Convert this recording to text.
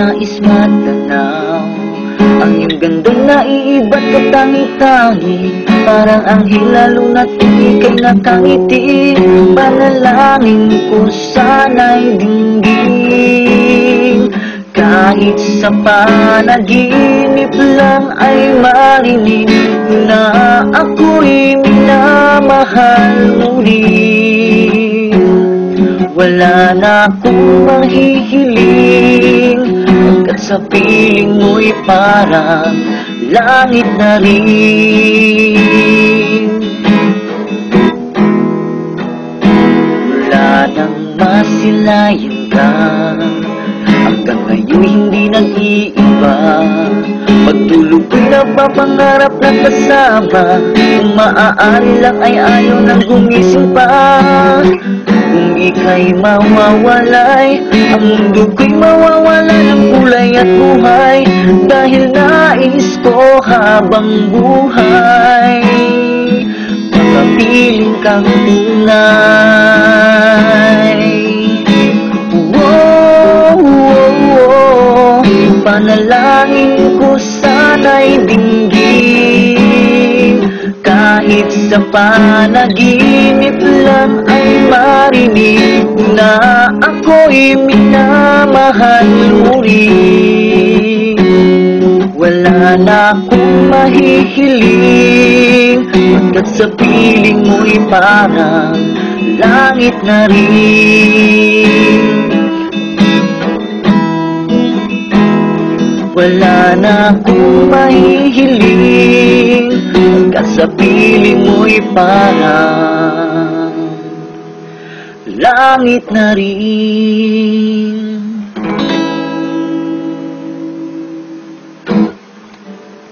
nais matanaw ang iyong gandang naiiba't katangi-tangi. Parang anghel lalo na't ika'y nakangiti. Panalangin ko sana'y dinggin, kahit sa panaginip lang ay marinig na ako'y minamahal muli. Wala na akong mahihiling, pagkat sa piling mo'y parang langit na rin. Wala nang masilayan ka, hanggang ngayon hindi nag-iiba. Pagtulog ko'y napapangarap na kasama, kung maaari lang ay ayaw nang gumising pa. Kung ika'y mawawalay, ang mundo ko'y mawawala ng kulay at buhay. Dahil nais ko habang buhay makapiling kang tunay. Panalangin ko sana'y dinggin, kahit sa panaginip lang ay marinig na ako'y minamahal muli. Wala na akong mahihiling, pagkat sa piling mo'y parang langit na rin. Wala na akong mahihiling, pagkat sa piling mo'y parang langit na rin.